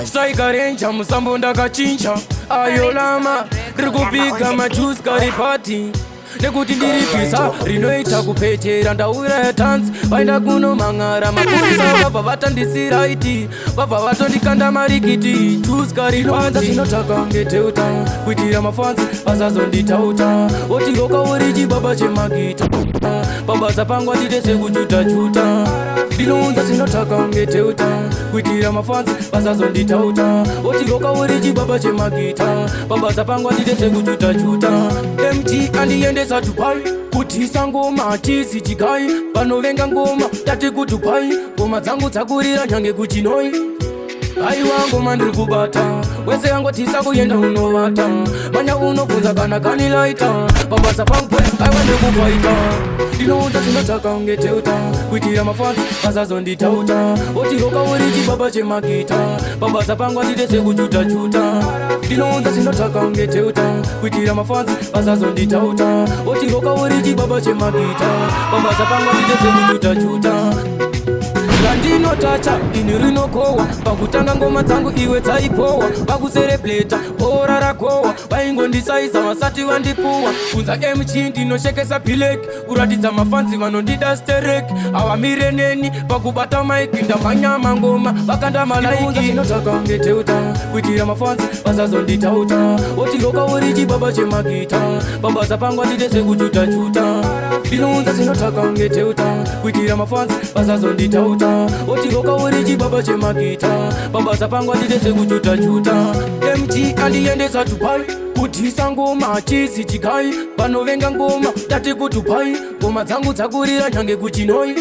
Striker Ranger musambo ndakachinja ayolama rikupiga majuice kari party nekuti ndiripisa rinoita kupetera ndaura ya tanzi vaenda kuno mang'ara mapurisa vabva vatandisiraiti vabva vatondikanda marikiti juice kari noanza sinotaka ngeteuta kuitira mafanzi vasazonditauta otiroka uri chibaba chemagita pabasa pangu andite sekujutajuta ndinounza sinotaka ngeteuta kuitira mafanzi vasazonditauta otiroka uri chibaba chemagita pabasa pangu andite sekujutajuta MG andiendesa Dubai kutisa ngoma tizi chigai panovenga ngoma tati kudubai ngoma dzangu dzakurira nyange kuchinoi aiwa ngoma ndiri kubata wese yangotisa kuyenda unovata manya unobvunza kana kanilaita pabasa pangu aiwa ndiri kufaita ndinoudza sinotaka ngeteuta kuitira mafanzi vasazonditauta otiroka uri chibaba chemagita pabasa pangu andite sekujutajuta ndinoudza sinotaka ngeteuta kuitira mafanzi vasazonditauta otiroka uri chibaba chemagita pabasa pangu andite sekujutajuta randinotacha ini rinokohwa pakutanga ngoma dzangu iwe dzaipohwa pakuserebleta bhora rakohwa vaingondisaisa vasati vandipuhwa kunza MG ndinoshekesa bileki kuratidza mafanzi vanondida stereki avamire neni pakubata maiki ndamhanyama ngoma vakandamalaiki inotaka ngeteuta kuitira mafanzi vasazonditauta otiroka uri chibaba chemagita pabasa pangu andite sekujutajuta ndinounza sinotaka ngeteuta kuitira mafanzi vasazonditauta otiroka uri chibaba chemagita pabasa pangu andite sekujutajuta MG andiendesa Dubai kutisa ngoma tizi chigai panovenga ngoma tati kudubai ngoma dzangu dzakurira nyange kuchinoi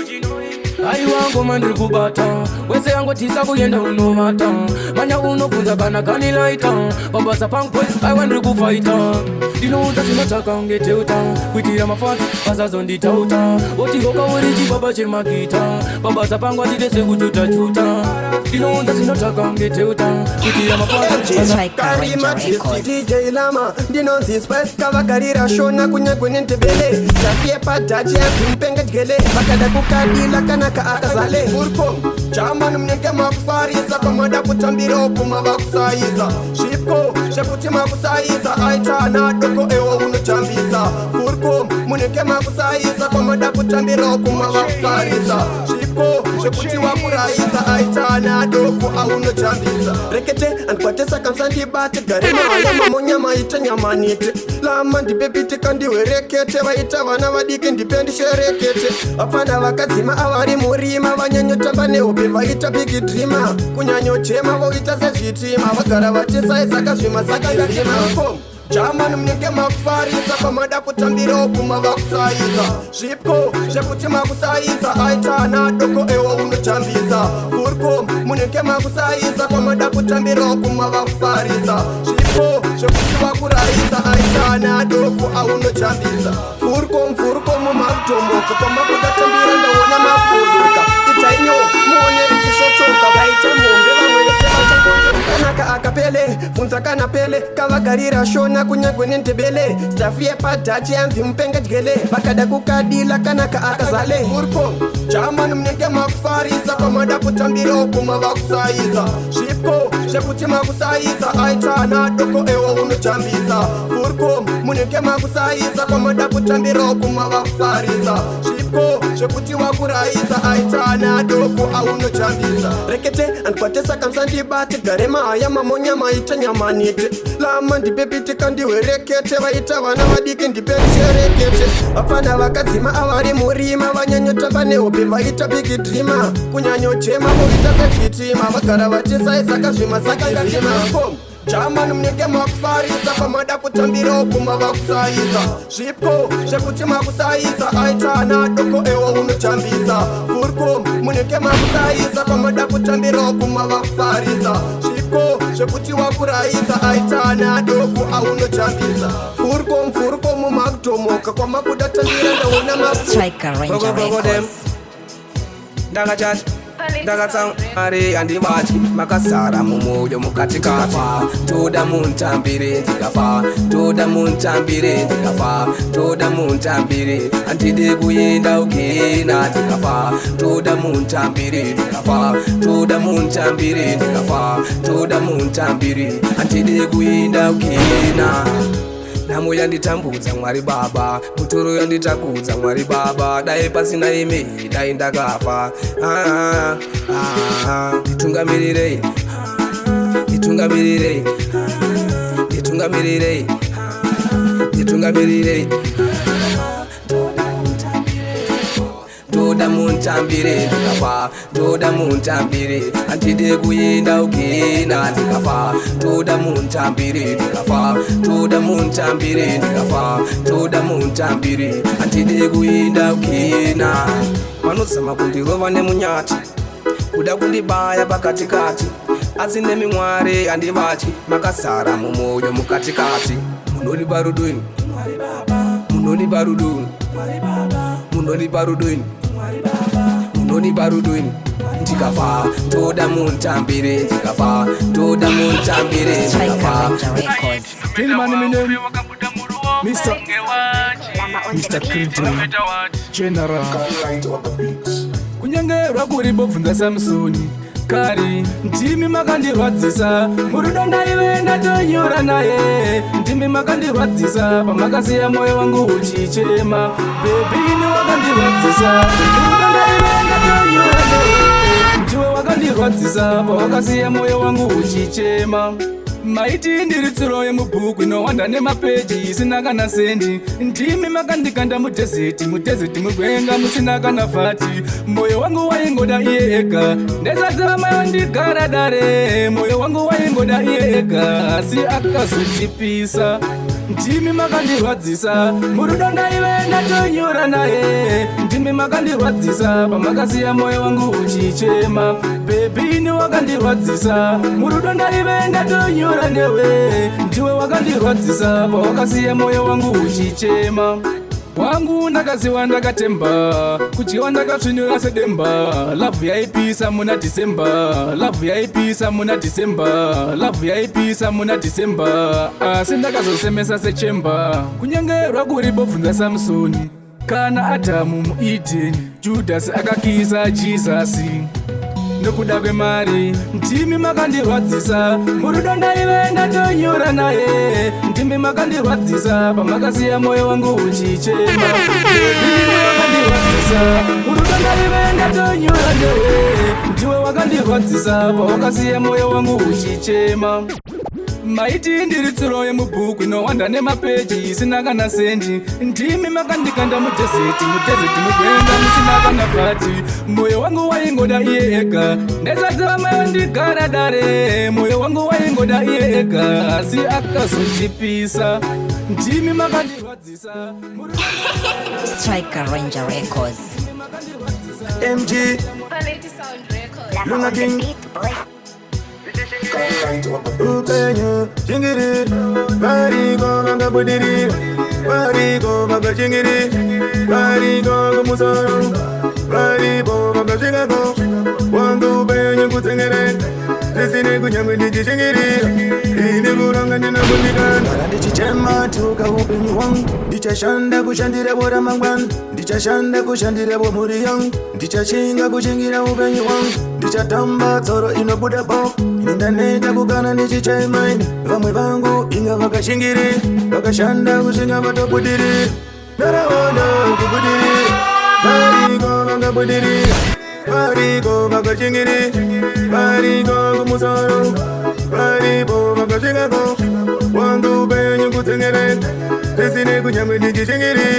aiwa ngoma ndiri kubata wese yangotisa kuyenda unovata manya unobvunza kana kanilaita pabasa pangu aiwa ndiri kufaita ndinoudza sinotaka ngeteuta kuitira mafanzi vasazonditauta otiroka uri chibaba chemagita pabasa pangu andite sekujutajuta ndinoudza sinotaka ngeteuta kuitira mafanzi DJ Lama ndinonzi Spice kavagarira shona kunyangwe nentebele tafiye padachi yazimpenga dyele vakada kukadila kanaka akazale urpo chamani mnenge makufarisa pamada kutambira opuma vakusaiza shipko shekuti makusaiza aitana doko ewo unotambisa urpo munenge makusaiza pamada kutambira opuma vakusaiza shipko shekuti wakuraiza aitana doko aunotambisa rekete ankwatesa kamsandibate garema ayama monyama ite nyamanite lama ndibebite kandiwerekete vaita vana vadiki ndipendisherekete apana vakadzima avari murima vanyanyotamba nehope vaita big dreamer kunyanyochema voita sezvitima vagara vachisaisaka zvima sakaiima chamani mnenge makufarisa pamada kutambira opuma vakusaiza zvipko zvekuti makusaiza aitana doko ewo unotambisa furko munenge makusaiza pamada kutambira opuma vakufarisa zvipko zvekuti vakuraiza aitana doko aunotambisa furko mfurko mumakutomboka pamakudatambira ndaona makuduka itainyo muone richishotoka vaita mombe vamwesevachakanaka akapele funza kana pele kavagarira shona kunyangwe nentebele stafu yepadachi yanzi mupenga dyele vakada kukadila kanaka akazale urpo chamani mnenge makufarisa pamada kutambira opuma vakusaiza zvipko zvekuti makusaiza aitana doko ewo unotambisa urpo munenge makusaiza pamada kutambira opuma vakufarisa furko zvekuti wakuraidza aitana doko aunochambisa rekete andikwatesa kamsandibate gare mahaya mamonya maita nyamanite lama ndipepite kandiwerekete vaita vana vadiki ndiperisherekete vapfana vakadzima avari murima vanyanyotamba nehope vaita bigidrima kunyanyochema voita sezvitima vagara vachisaisaka zvima sakazima Jamani mnenge makufarisa pamada kutambira ukuma vakusaiza Zvipo zvekuti makusaiza aitana doko ewa unochambisa Furko mnenge makusaiza pamada kutambira ukuma vakufarisa Zvipo zvekuti wakuraiza aitana doko aunochambisa Furko mumakutomoka kwa makuda tambira ndaona maku Striker Ranger Records Ndakachati ndakatsanga mari yandivachi makasara mumwoyo mukatikati toda muntambire ndikafa toda muntambire ndikafa toda muntambire handidi kuenda ukena ndikafa toda muntambire ndikafa toda muntambire ndikafa toda muntambire handidi kuenda ukena Namo yanditambudza Mwari Baba Mutoro yanditakudza Mwari Baba Dai pasina ime dai ndakafa Nditungamirire Nditungamirire Nditungamirire Nditungamirire Toda muntambire ndikafa toda muntambire handidi kuenda ukena ndikafa toda muntambire ndikafa toda muntambire ndikafa toda muntambire handidi kuenda ukena vanozama kundirova nemunyati kuda kundibaya pakatikati asi nemi Mwari handivachi makasara mumwoyo mukatikati munonipa rudo munonipa rudo munonipa rudo munonipa rudo ndikafa toda muntambire ndikafa toda muntambire ndikafa Mr. Clinton General kunyangerwa kuri bobvunza Samsoni kari ndimi makandirwadzisa murudo ndaive ndatonyora naye ndimi makandirwadzisa pamakasiya moyo wangu uchichema bebini wakandirwadzisa murudo ndaive ndatonyora naye ndiwe wakandirwadzisa pawakasiya moyo wangu uchichema maiti ndiri tsuro yemubhuku inowanda nemapeji isina kana sendi ndimi makandikanda mudhezeti mugwenga musina kana fati moyo wangu waingoda iye ega ndezadzava mayo ndigara dare moyo wangu waingoda iye ega asi akazotipisa ndimi makandirwadzisa murudo ndaive ndatonyora naye ndimi makandirwadzisa pamakasiya moyo wangu uchichema bebini wakandirwadzisa murudo ndaive ndatonyora newe ndiwe wakandirwadzisa pawakasiya moyo wangu uchichema wangu ndakaziwa ndakatemba kudyiwa ndakatsvinura sedemba lavhu yaipisa muna Dhisemba lavhu yaipisa muna Dhisemba lavhu yaipisa muna Dhisemba asi ndakazosemesa sechemba kunyangerwa kuri bobvunza Samsoni kana Adhamu muEdeni Judhasi akakisa Jizasi nokuda kwemari ndimi makandirwadzisa murudo ndaive ndatonyora naye ndimi makandirwadzisa pamakasiya moyo wangu uchichema ndimi wakandirwadzisa murudo ndaive ndatonyora newe ndiwe wakandirwadzisa pawakasiya moyo wangu uchichema maiti ndiri tsuro yemubhuku inowanda nemapeji isina kana sendi ndimi makandikanda mudhezeti mugwenga musina kana fati moyo wangu waingoda iye ega ndezadzava mayo ndigara dare moyo wangu waingoda iye ega asi akazotipisa ndimi makandirwadzisa Striker Ranger Records MG Luna King Upenyo, chingiri, variko vangabudiri, variko vangachingiri, variko kumusoro, varipo vangachingako, wangu upenyo kutsengere, zisine kunyangwe ndichishingiri, ine kuranga ndinakundikana. Kara ndichichema tuka upenyu wangu, ndichashanda kushandira bora mangwana, ndichashanda kushandira bomuri yangu, ndichachinga kuchingira upenyu wangu, ndichatamba tsoro inobuda bo. Indaneta kugana ndichichaimaini vamwe vangu inga vakashingiri vakashanda kushinga vatobudiri narawanda kubudiri Barigo banga budiri, barigo banga chingiri, barigo kumusoro, barigo banga chingago, wangu benyu kutengere, tesine kunyamwe chingiri,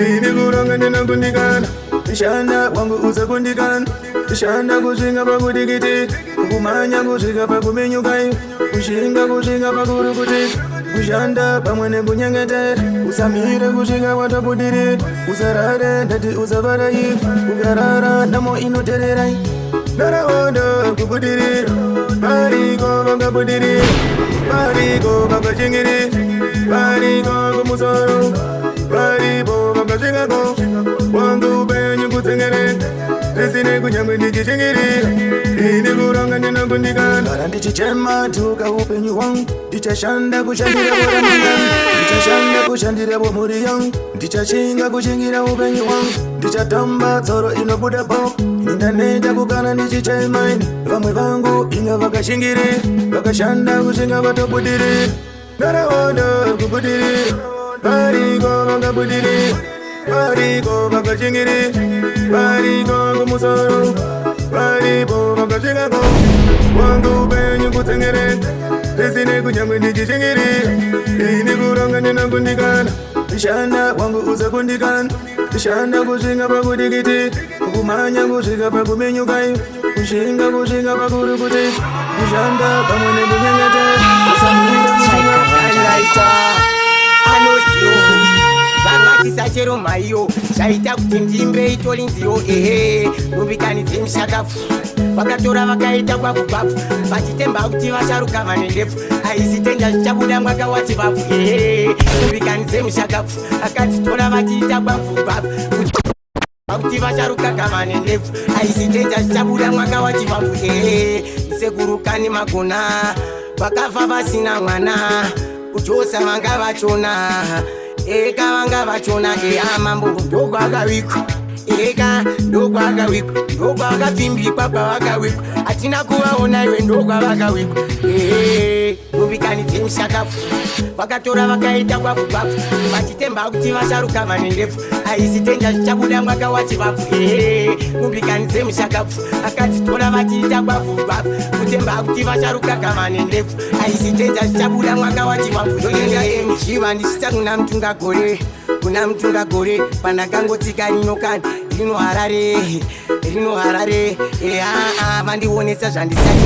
ini kuranga nina kundikana, ishanda wangu uza kundikana, ishanda kushinga pakutikiti, kukumanya kushinga pakumenyukai, kushinga pakurukuti, kushanda pamwe kunyengete, usamire kushinga watapudiri, usarare ndati usavarai, kugarara namo inotererai, narawondo kupudiri, barigo banga pudiri, barigo banga chingiri, barigo kumusoro, barigo banga chingago, wangu benyu kutengere, tesine kunyamwe chingiri, ini kuranga nina kundikana. Bara ndichichema tuka upenyu wangu, ndichashanda kushandira boramunga, ndichashanda kushandira bomuri yangu, ndichashinga kushingira upenyu wangu, ndichatamba tsoro inobuda bo, indaneta kukana ndichichema, vamwe vangu inga vakashingiri, vakashanda kushinga vatobudiri, narawondo kubudiri, barigo vanga budiri, barigo vakashingiri, barigo kumusoro, barigo vakashingako, wangu benyu kutengere, tesine kunyamwe ndichishingiri, ini kuranga nina kundikana, ishanda wangu uza kundikana, ishanda kushinga pakutikiti, kukumanya kushinga pakumenyukai, kushinga pakurukuti, ishanda pamwe kunyengete, usamira kushinga pakutikiti. Vangati chero maiyo zvaita kuti ndimbe itolinziyo mubikanidze mishakafu vakatora vakaita kwavu vachitemba kuti vasharuka vane ndefu aizitenja zvichabuda mwakawati vavu mubikanidze mishakafu vakadzitora vachiita kwavu kuti vasharuka kavane ndefu aizitenja zvichabuda mwakawati vavu isekurukani magona vakafa vasina mwana kujosa vanga vachona eka vanga vachona mambo ndokwakawikwa eka ndokwakawikwa ndokwakapimbikwa kwavakawikwa hatina kuvaona iwe ndokwavakawikwa mubikanidze mishakafu vakatora vakaita kwavu vachitemba kuti vasharuka vane ndefu aizitenja zvichabuda mwakawati vavu mubikanidze mishakafu akadzitora vachiita kwavu kutemba kuti vasharuka kavane ndefu aizitenja zvichabuda mwakawati vavu ndoyenga muzhiva ndichita kuna mtungagore pandakangotsika rinokani rino harare vandionesa zvandisati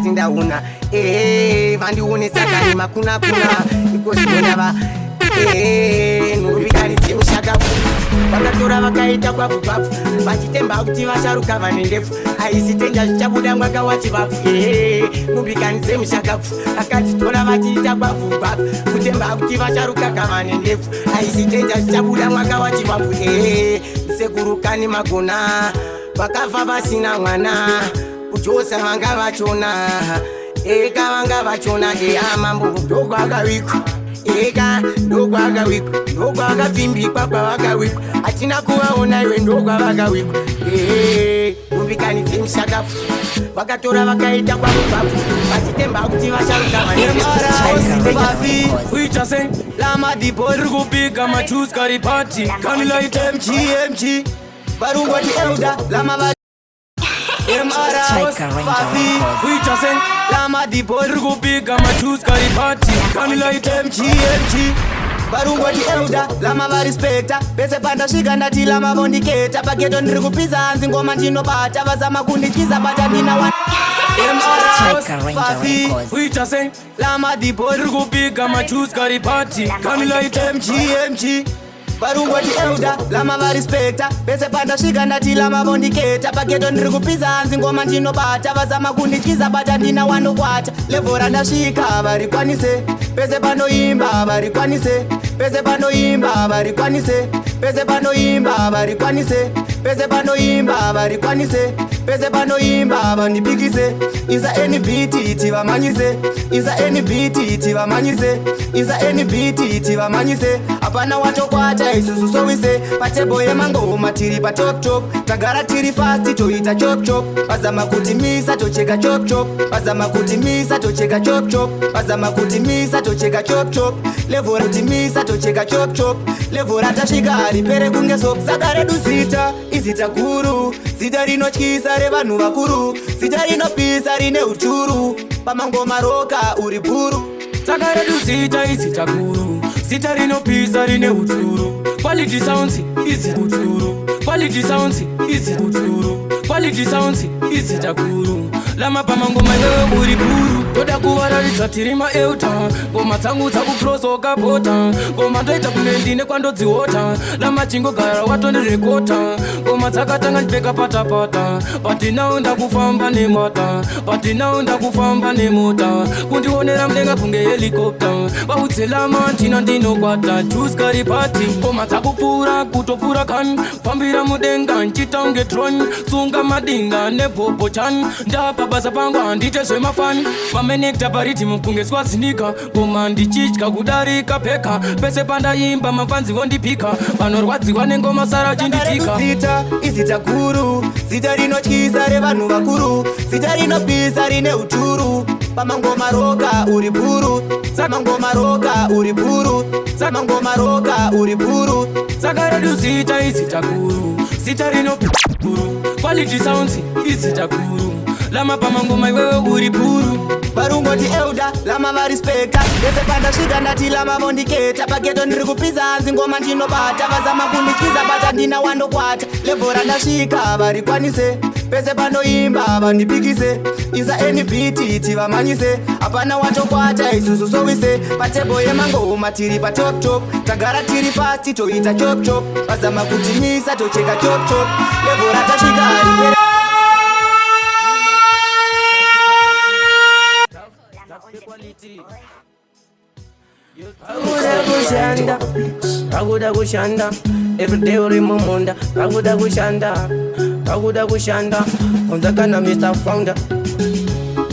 ndaona vandionesa kani makuna ikozvinonava nobikanidze mushakafu vakatora vakaita kwavu vachitemba kuti vasharuka vane ndefu aizitenja zvichabuda mwakawati vavu mubikanidze mushakafu akadzitora vachiita kwavu kutemba kuti vasharuka kavane ndefu aizitenja zvichabuda mwakawati vavu sekurukani magona vakafa vasina mwana kujosa vanga vachona eka vanga vachona mambo ndokwakawikwa eka ndokwakawikwa ndokwakapimbikwa kwavakawikwa hatina kuvaona iwe ndokwavakawikwa mubikanidze mishakafu vakatora vakaita kwavu vachitemba kuti vasharuka kuita sei lamadipo ririkubika majuice karipati kanilaite mg varungoti euda kuita sei lamadipo ririkubika majuice karipati kanilaite mg varungoti euda lamavarispekta pese pandasvika ndati lamavondiketa paketo ndiri kupisa hanzi ngoma ndinobata vazama kundityiza bata ndina kuita sei lamadipo ririkubika majuice karipati kanilaite mg varungoti euda lamavarispekta pese pandasvika ndati lamavondiketa paketo ndiri kupisa hanzi ngoma ndinobata vazama kundityiza bata ndina wanokwata levhora ndasvika varikwanise pese panoimba varikwanise pese panoimba varikwanise pese panoimba varikwanise pese panoimba varikwanise pese panoimba vandipikise isa NBT tivamanyise isa NBT tivamanyise isa NBT tivamanyise hapana watokwata isusu sowise patebo yemangoma tiri patop tagara tiri fast toita chop bazama kutimisa tocheka chop bazama kutimisa tocheka chop bazama kutimisa tocheka chop level kutimisa tocheka chop chop level ratasvika ripere kunge sop saka redu zita izita guru zita rinotyisa revanhu vakuru zita rinopisa rine uturu pamangoma roka uri bhuru saka redu zita izita guru zita rinopisa rine uturu quality sounds izi uturu quality sounds izi uturu quality sounds izita guru lama pamangoma iwewe uri bhuru toda kuvararidza tiri maeuta ngoma dzangu dzakuprosoka bota ngoma ndoita kunge ndine kwandodzihota lama chingogara watondirekota ngoma dzakatanga ndipfeka patapata patinau ndakufamba nemota patinau ndakufamba nemota kundionera mudenga kunge helikopta vaudze lama ntina ndinokwata juskari pati ngoma dzakupfuura kutopfuura kan fambira mudenga nchitaunge tron sunga madinga nebhobho chan ndapabasa pangu handite zvemafani mamenekta pariti mukunge swazinika ngoma ndichitya kudarika peka pese pandaimba mafanzi vondipika vanorwadziwa nengoma sara chinditika zita izita guru zita rinotyisa revanhu vakuru zita rinopisa rine uturu pamangoma roka uri bhuru samangoma roka uri bhuru samangoma roka uri bhuru saka redu zita izita guru zita rinopuru quality sounds izita guru lama pamangoma iwewe uri bhuru varungoti euda lama varispekta vese pandasvika ndati lama vondiketa pageto ndiri kupisa hanzi ngoma ndinobata vazama kundikiza bata ndina wandokwata level randasvika varikwanise pese pandoimba vandipikise isa enibhiti tivamanyise hapana watokwata isusu sowise patebo yemangoma tiri patop top tagara tiri fasti toita chop chop vazama kutimisa tocheka chop chop level ratasvika ripere Paguda kushanda everyday uri mumunda paguda kushanda konzakana Mr. Founder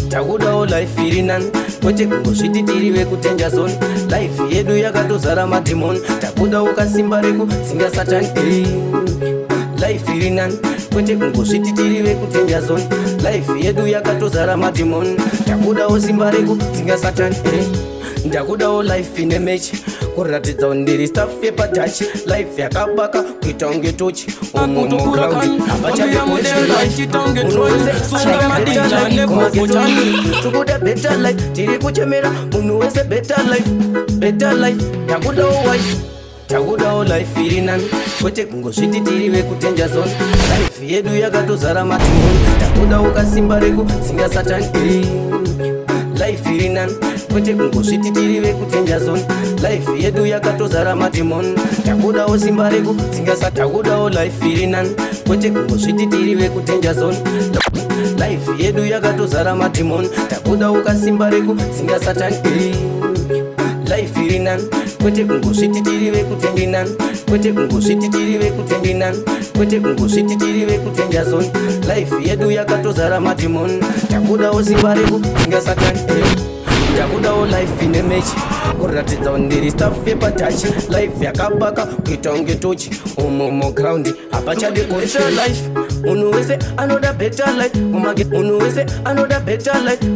takudawo life iri nani kwete kungozviti tiri vekutenja zone life yedu yakatozara madhimoni takudawo kasimba reku singa satani life iri nani kwete kungozviti tiri vekutenja zone life yedu yakatozara madhimoni takudawo simba reku singa satani ndakudawo life ine mechi kuratidza kuti ndiri staff yepatachi life yakabaka kuita unge tochi tukuda better life tiri kuchemera munhu wese better life ndakudawo wife takudawo life iri nani kwete kungozviti tiri vekutenja zone life yedu yakatozara matimoni takudawo kasimba reku singa satani life iri nani kwete kungozviti tiri vekutenja zone life yedu yakatozara madhimoni takudawo simba reku takudawo life iri nani kwete kungozviti tiri vekutenja zone life yedu yakatozara madhimoni takudawo kasimba reku singa satani life iri nani kwete kungozviti tiri vekutenja nani kwete kungozviti tiri vekutenja nani kwete kungozviti tiri vekutenja zone life yedu yakatozara madhimoni takudawo simba reku singa satani takudawo life ine mechi kuratidza kuti ndiri staff yepatachi life yakabaka kuita unge tochi umomo ground hapachade kuita life munhu wese anoda better life munhu wese anoda better life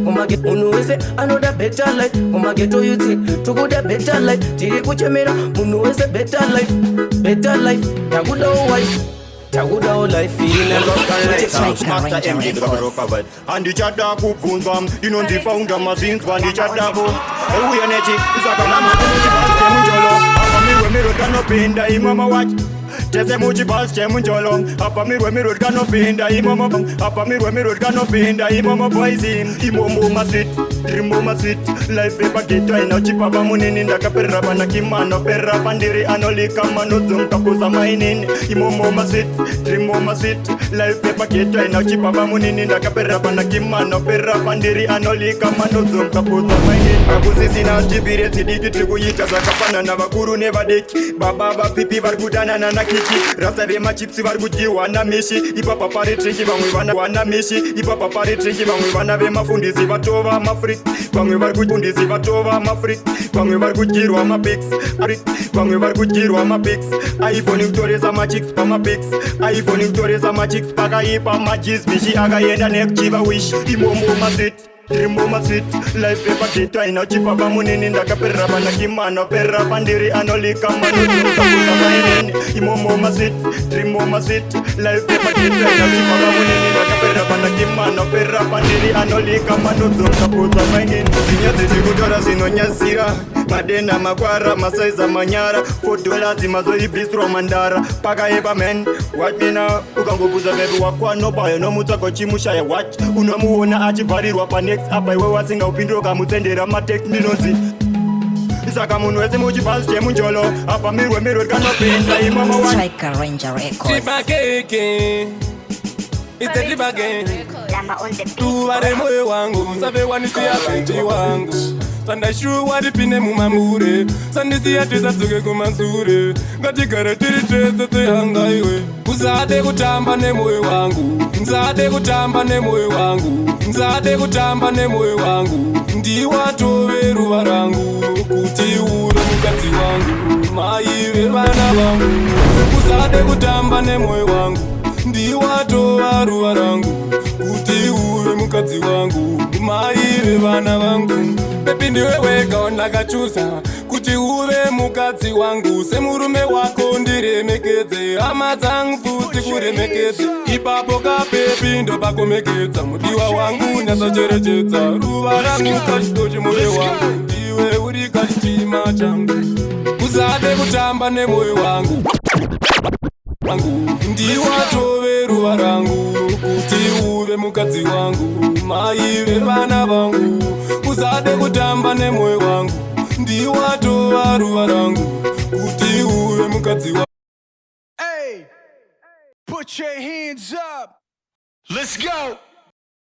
munhu wese anoda better life kumageto yuti tukuda better life tiri kuchemera munhu wese better life takudawo wife takudawo life Master MD ndikavarocovered handichada kubvunzwa ndinonzifaunda mazinzwa ndichadavo euya nechi isakanamamuchibhasi chemunjolo apamirwe miro kanopinda imama wacho tese muchibhasi chemunjolo apamirwe miro kanopinda imama apamirwe miro kanopinda imama poison imomo maswit rimbo maswit life epageto aina chipapa munini ndakaperera pana kimano perera pandiri anolika manodzomkapoza mainini imomo maswit rimbo maswit life epageto aina chipapa munini ndakaperera pana kimano perera pandiri anolika manodzomkapoza mainini akusisina chibire tidiki tiri kuita zvakafanana vakuru nevadeki baba vapipi vari kudanana nakiki rasta vemachipsi vari kudyiwa namishi ipapa pari triki vamwe vana wanamishi ipapa pari triki vamwe vana vemafundisi vatova mafriki vamwe vari kufundisi vatova mafriki vamwe vari kudyirwa mapics vamwe vari kudyirwa mapics iphone kutoresa machiks pamapics iphone kutoresa machiks pakaipa majisbishi akaenda nekuchiva wish imomo maswit Dream on my sweet life ever kita ina chipaba munini ndakaperera pana kimano perera pandiri anolika mano tukakuza maineni imomo my sweet dream on my sweet life ever kita ina chipaba munini ndakaperera pana kimano perera pandiri anolika mano tukakuza maineni zinyazi zikutora zinonyasira madena makwara masaiza manyara $4 mazoibiswa mandara paka eba men what me now ukangobuza baby wakwano bayo no mutako chimushaya what unamuona achivarirwa pa next apa iwe wasinga upindiro kamutsendera mateknology saka munhu wese muchibhazi chemunjolo apa mirwe kanopinda imama one Striker Ranger Records. Tribageke It's a tribageke Tuware moyo wangu Sabe wanisia penji wangu Sanda shuwa dipine mumamure Sandisia tisa tsuke kumansure Gatigara tiri trese te hanga iwe Uzade kutamba ne moyo wangu Nzade kutamba ne moyo wangu Nzade kutamba ne moyo wangu Ndiwa towe ruwa rangu Kuti ure mukati wangu Maive vana wangu Uzade kutamba ne moyo wangu Ndiwa towa ruwa rangu Kuti ure mukati wangu Maive vana wangu Baby ndiwe wega ondakachusa kuti uve mukadzi wangu semurume wako ndiremekedze hama dzangu futi kuremekedze ipapo kapepi ndopakomekedza mudiwa wangu nyasacherechedza ruva rangu kachito chemwoyo wangu ndiwe uri kachitima changu usade kutamba nemwoyo wangu ndiwatove ruva rangu kuti uve mukadzi wangu maive vana vangu usade kutamba nemwoyo wangu ndiwatova ruva rangu kuti uve mukadzi wangu. Hey, put your hands up. Let's go.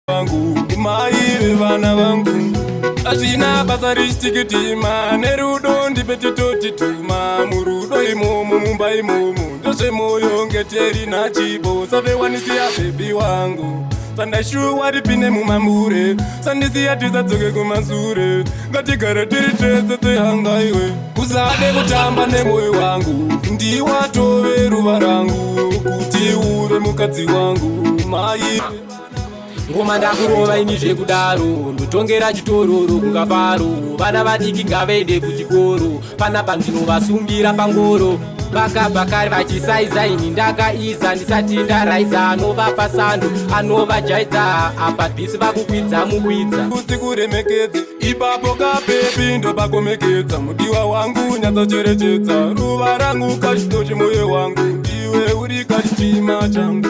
Vangu maive vana vangu achina basa richitikitima nerudo ndipetitotituma murudo imomo mumba imomo ndozvemoyo ngeteri nachibo savewanisiya bebi wangu sandashuwa ripine mumamure sandisiya tisadzoke kumasure ngatigara tiri tese tehanga iwe usade kutamba nemwoyo wangu ndiwatove ruva rangu kuti uve mukadzi wangu maive ngoma ndakurova ini zvekudaro ndotongera chitororo kungafaro vana vadiki ngavaende kuchikoro panapa ndinovasungira pangoro vakabhakari vachisaiza ini ndakaiza ndisati ndaraiza anovapa sando anovajaidza apa bhisi vakukwidza mukwidza kuti kuremekedze ipapo kapepi ndopakomekedza mudiwa wangu nyatsacherechedza ruva rangu kachito chemwoyo wangu ndiwe uri kachitima changu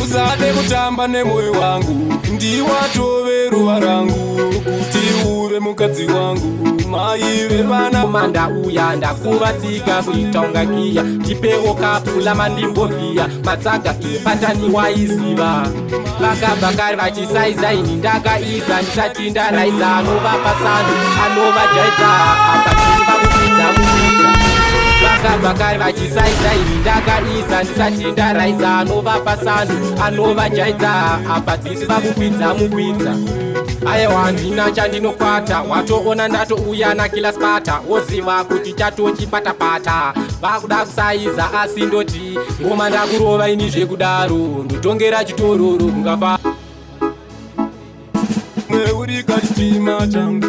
usade kutamba nemwoyo wangu ndiwatove ruva rangu kuti uve mukadzi wangu maive vana komanda uya ndakuvatsika kuita ungakiya tipewo kapula mandimboviya matsaga ipatani waiziva vakabhakari vachisaiza ini ndakaiza ndisati ndaraiza anovapa sando anovajaidza apa tisi vakukwidza mukwidza vakabhakari vachisaiza ini ndakaiza ndisati ndaraiza anovapa sando anovajaidza apa dzisi vakukwidza mukwidza aiwa ndina chandinokwata watoona ndatouya nakila spata woziva kuti chatochipatapata vakuda kusaiza asi ndoti ngoma ndakurova ini zvekudaro ndotongera chitororo kungafa mweuri kachitima changu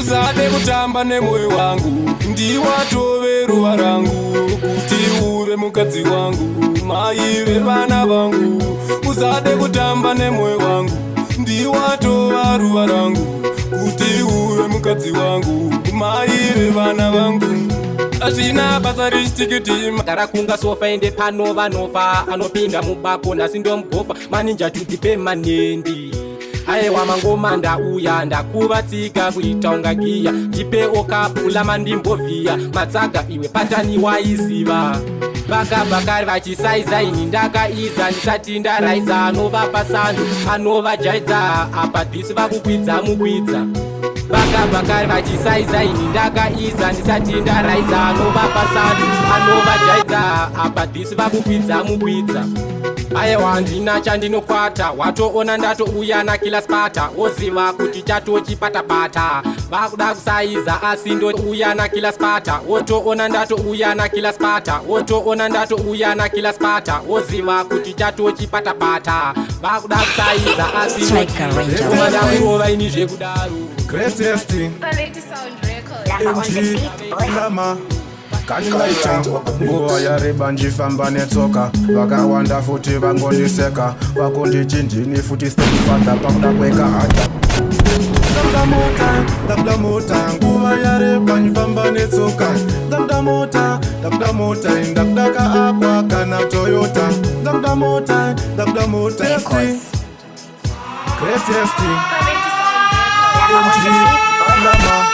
usade kutamba nemwoyo wangu ndiwatove ruva rangu kuti uve mukadzi wangu maive vana vangu usade kutamba nemwoyo wangu ndiwatova ruva rangu kuti uve mukadzi wangu maive vana vangu azvina basa richitikitima tarakunga sofa ende panova nofa anopinda mubako nhasi ndomugofa maninja tudipe manendi aiwa mangoma ndauya ndakuvatsika kuita ungakiya tipewo kapula mandimboviya matsaga iwe patani waiziva vakabhakari vachisaiza ini ndakaiza ndisati ndaraiza anovapa sando anovajaidza apa bhisi vakukwidza mukwidza vakabhakari vachisaiza ini ndakaiza ndisati ndaraiza anovapa sando anovajaidza apa bhisi vakukwidza mukwidza aiwa ndina chandinokwata watoona ndatouya kila spata woziva kuti chatochipata-pata vakuda kusaiza asi ndouya kila spata wotoona ndatouya kila spata wotoona ndatouya kila spata woziva kuti chatochipata-pata vakuda kusaiza asi ndouya ini zvekudaro greatest MG Lama Kanilaita nguva yareba njifamba netsoka vakawanda futi vangondiseka vakondichinjini futi stekifata pakuda kweka hata Dabda mota nguva yareba njifamba netsoka Dabda mota indakdaka akwa kana Toyota Dabda mota greatest MG Lama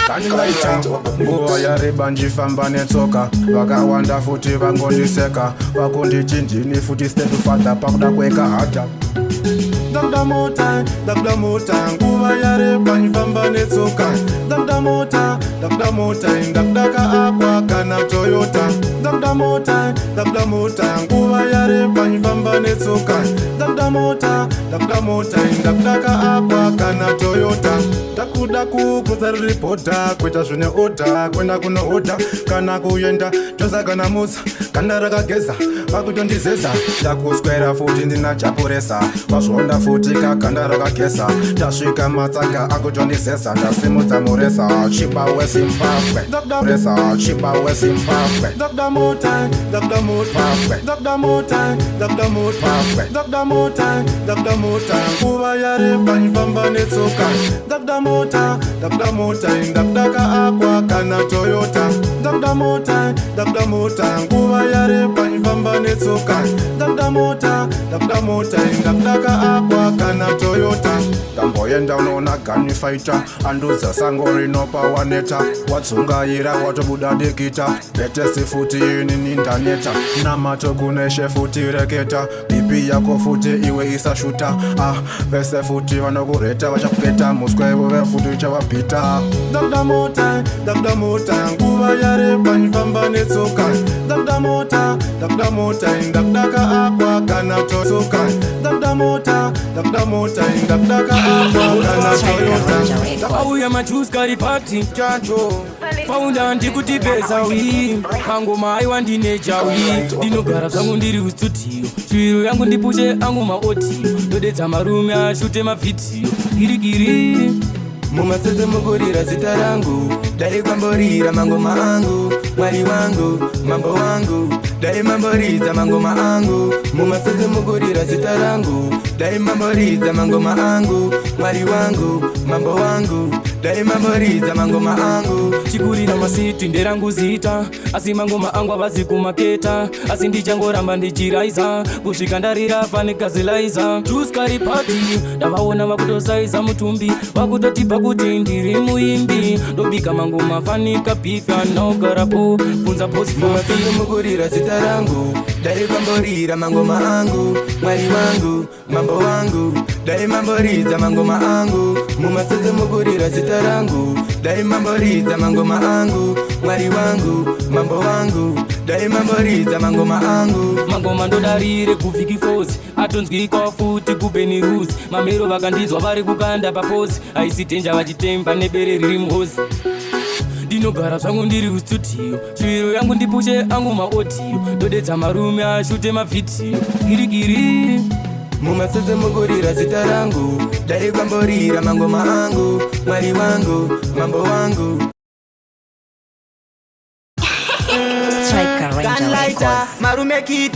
Kanilaita nguva yareba njifamba netsoka vakawanda futi vangondiseka vakondichinjini futi stekifata pakuda kweka hata Dabda mota nguva yareba njifamba netsoka Dabda mota indakdaka akwa kana Toyota Dabda mota nguva yareba njifamba netsoka Dabda mota indakdaka akwa kana Toyota takuda kukuza ripota kweta zvine oda kwenda kuno oda kana kuyenda toza kana musa kana rakageza vakutondizeza takuswera futi ndina chapuresa vazvonda futi kakanda rakageza tasvika matsanga akutondizeza ndasimudza muresa chipa wezimbabwe resa chipa wezimbabwe Dabda mota nguva yareba njifamba netsoka Dabda mota indakdaka akwa kana Toyota Dabda mota nguva yareba njifamba netsoka Dabda mota indakdaka akwa kana Toyota tamboyenda unoona gunfighter andudza sango rinopawaneta watsungaira watobuda dikita betesi futi ini nindaneta namato kuneshe futi reketa bipi yako futi iwe isashuta vese futi vanokureta vachakupeta muswe vove futi chavapita Dabda mota nguva yareba njifamba netsoka Dabda mota indakdaka akwa kana Toyota Dabda mota indakdaka akwa kana Toyota takauya machuskari pati chacho faunda ndikuti bezawi mangoma aiwa ndine jawi ndinogara zvangu ndiri kustudio shwiro yangu ndipushe angu maodiyo ndodedza marume ashute mavhidhiyo girigiri mumatsetse mugorira zita rangu dai kwamborira mangoma angu mwari wangu mambo wangu dai mamboridza mangoma angu mumatsetse mugorira zita rangu dai mamboridza mangoma angu mwari wangu mambo wangu dai mamboridza mangoma angu chikurira masiti nderangu zita asi mangoma angu avazi kumaketa asi ndichangoramba ndichiraiza kusvika ndarira fanekazilaiza tuskari pati ndavaona vakutosaiza mutumbi vakutotipa kuti ndiri muimbi ndobika mangoma fanika bifya naugarapo funza posimumatsiri mukurira zita rangu dai kwamborira mangoma angu mwari wangu mambo wangu dai mamboridza mangoma angu mumatsetse mukurira zita rangu dai mamboridza mangoma angu mwari wangu mambo wangu dai mamboridza mangoma angu mangoma ndodarire kuvhiki fosi atonzwikwa futi kubeni rusi mamero vakandizwa vari kukanda paposi aisitenja vachitemba nebere riri muhosi ndinogara zvangu ndiri kustudio shwiro yangu ndipushe angu maodiyo ndodedza marume ashute mavhidhiyo girigiri mumatsetse mugorira zita rangu dai kwamborira mangoma angu mwari wangu mambo wangu Gunlighter, marume kid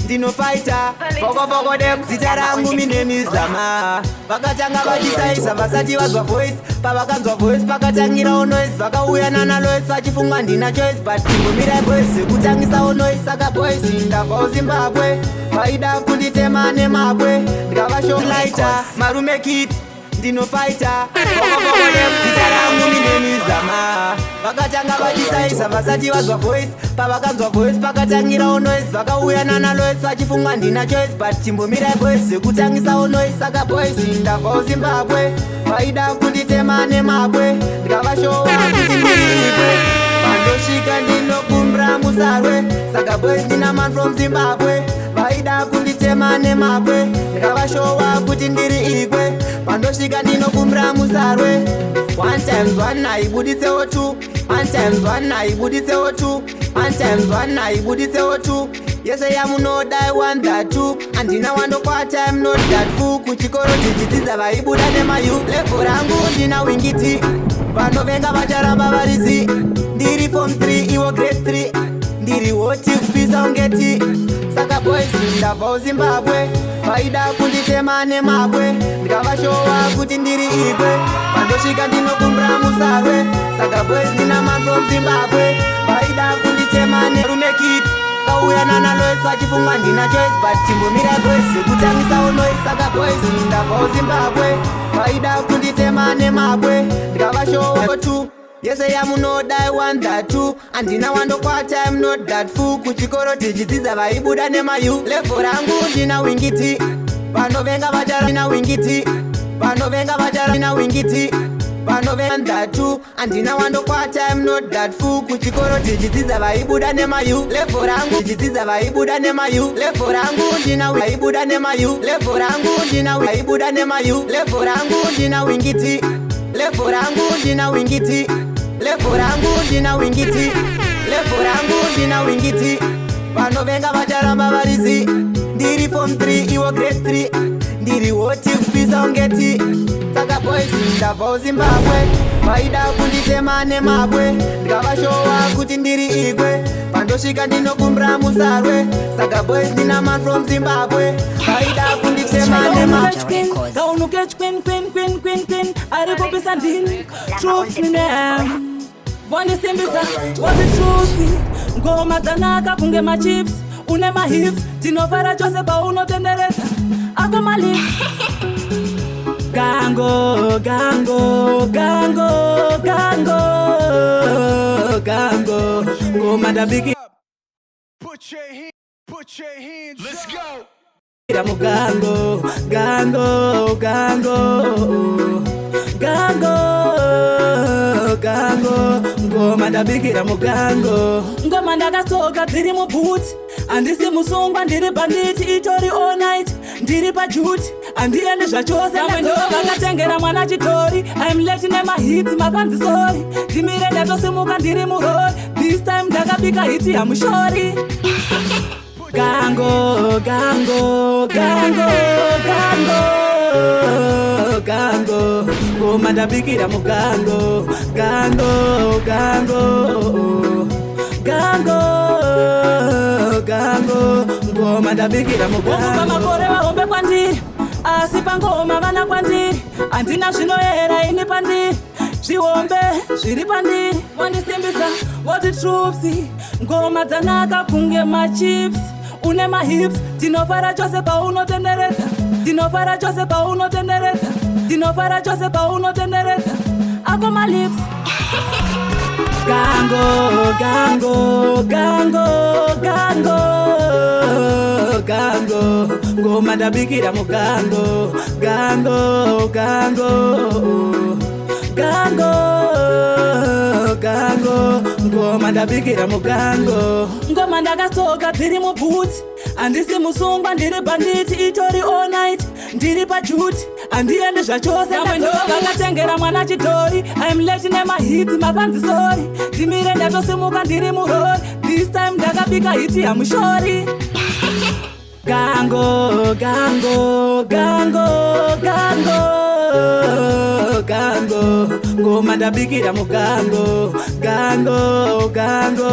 ndinofighter boko dem zita rangu minemizama vakatanga vachisaisa vasati vazwa voice pavakanzwa voice pakatangirawo noise vakauya nanaloise vachifunga ndina choice but tingomirai boys kutangisawo noise saka boys ndabvawo Zimbabwe vaida kunditema nemabwe ndikavasholighter marume kid ndinofighter boko dem zita rangu minemizama vakatanga vachisaisa vasati vazwa voice pavakanzwa voice pakatangirawo noise vakauya nanaloise vachifunga ndina choice but chimbomirai boys kutangisawo noise saka boys ndabvawo Zimbabwe vaida kunditema nemabwe ndikavashowa kuti ndiikwe vandosvika ndinokumbira musarwe saka boys ndina man from Zimbabwe vaida kunditema nemabwe ndikavashowa kuti ndiri igwe pandosvika ndinokumbira musarwe. One times one aibuditsewo two, one times one aibuditsewo two, one times one aibuditsewo two. Yese yamunoda I want that too. Andina wandokwata I'm not that fool. Kuchikoro tichidzidza vaibuda nemayu. Levo rangu ndina wingiti, vanovenga vacharamba varizi. Ndiri form 3 iwo grade 3, ndiri woti kupisa ungeti. Saka boys ndabva Zimbabwe, vaida kunditema nemabwe ndikavashowa kuti ndiri igwe pandosvika ndinokumbira musarwe. Saka boys ndina man from Zimbabwe, vaida kunditema nerumekiti. Kauya nanalois vachifunga ndina choice but chimbomira boys kutangisa unois. Saka boys ndabva Zimbabwe, vaida kunditema nemabwe ndikavashowa tu. Yese yamunoda I want that too. Andina wandokwata I'm not that fool. Kuchikoro tichidzidza vaibuda nemayu. Levo rangu ndina wingiti, vanovenga vachara ndina wingiti, vanovenga vachara ndina wingiti, vanovenga that too. Andina wandokwata I'm not that fool. Kuchikoro tichidzidza vaibuda nemayu. Levo rangu tichidzidza vaibuda nemayu. Levo rangu ndina vaibuda nemayu. Levo rangu ndina vaibuda nemayu. Levo rangu ndina wingiti, levo rangu ndina wingiti, levo rangu ndina wingiti, levo rangu ndina wingiti. Vanovenga vacharamba varizi. Ndiri form 3 iwo grade 3, ndiri woti kupisa ungeti. Saka boys ndabva Zimbabwe, vaida kunditema nemabwe ndikavashowa kuti ndiri igwe pandosvika ndinokumbira musarwe. Saka boys ndina man from Zimbabwe, vaida kunditema nemabwe. Kaunukech queen arikupisa ndini truth name vonisimbisa wati truth. Ngoma dzanaka kunge machips une mahips tinofara chose paunotendereza ako malips. Gango gango gango gango gango ngoma ndabiki. Put your hands. Let's go. Mugango gango gango gango gango ngoma ndabikira mugango. Ngoma ndakasoka dziri mubhuti, handisi musungwa ndiri banditi. Itori all night ndiri pajuti, handiendi zvachose. Amwe ndo vakatengera mwana chitori. I'm late nemahits makanzi sorry. Ndimire ndatosimuka ndiri murori. This time ndakabika hiti hamushori. Gango gango gango gango gango ngoma ndabikira mugango. Gango gango gango gango ngoma ndabikira mugango. Makore vaombe kwandiri, asi pangoma vana kwandiri. Handina zvinoera ini pandiri, zviombe zviri pandiri. Vandisimbisa woti trupsi, ngoma dzanaka kunge machips une mahips tinofara chose paunotendereza, tinofara chose paunotendereza, tinofara chose paunotendereza ako malips. Gango gango gango gango gango ngoma ndabikira mugango. Gango gango gango gango ngoma ndabikira mugango. Ngoma ndakasoka dziri mubhuti, handisi musungwa ndiri banditi. Itori all night ndiri pajuti, handiendi zvachose. Amwe ndo vakatengera mwana chitori. I'm late nemahits makanzi sorry. Ndimire ndatosimuka ndiri murori. This time ndakabika hiti hamushori. Gango gango gango gango gango ngoma ndabikira mugango. Gango gango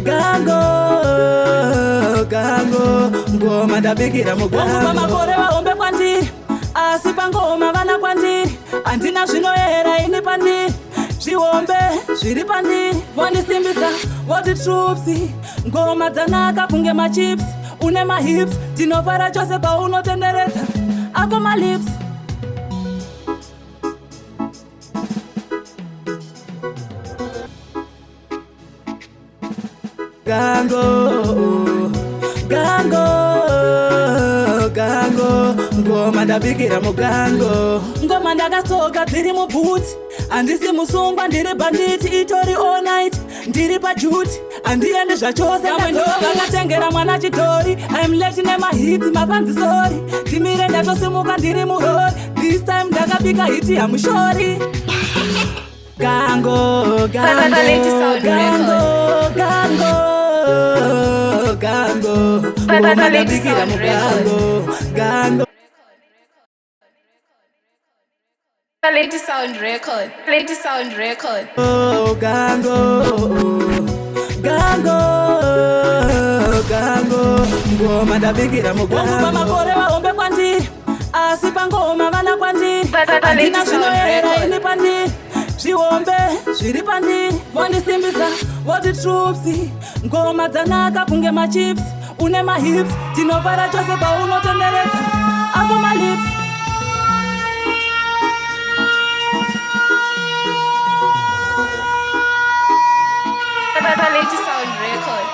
gango gango ngoma ndabikira mugango. Makore vaombe kwandiri, asi pangoma vana kwandiri. Handina zvinoera ini pandiri, zviombe zviri pandiri. Vandisimbisa woti trupsi, ngoma dzanaka kunge machips une mahips tinofara chose paunotendereza ako malips. Gango gango gango ngoma ndabikira mugango. Ngoma ndakasoka dziri mubhuti, handisi musungwa ndiri banditi. Itori all night ndiri pajuti, handiendi zvachose kamwendo vakatengera mwana chitori I'm late nemahiti mapanzi sori ndimire ndatosimuka ndiri murori this time ndakabika hiti yamushori gango gango gango gango gango ngoma ndabikira mugango gango Lady Sound Record. Lady Sound Record. Oh, gango, gango, gango. Ngoma ndabikira mugango. Ngoma makore waombe kwandiri. Asi pangoma vana kwandiri. Andina zvinoera ini pandiri. Zviombe zviri pandiri. Vondisimbisa voti trupsi. Ngoma dzanaka kunge machips. Une mahips. Tinofara chose paunotenderedza. Ako malips. Lady Sound Record.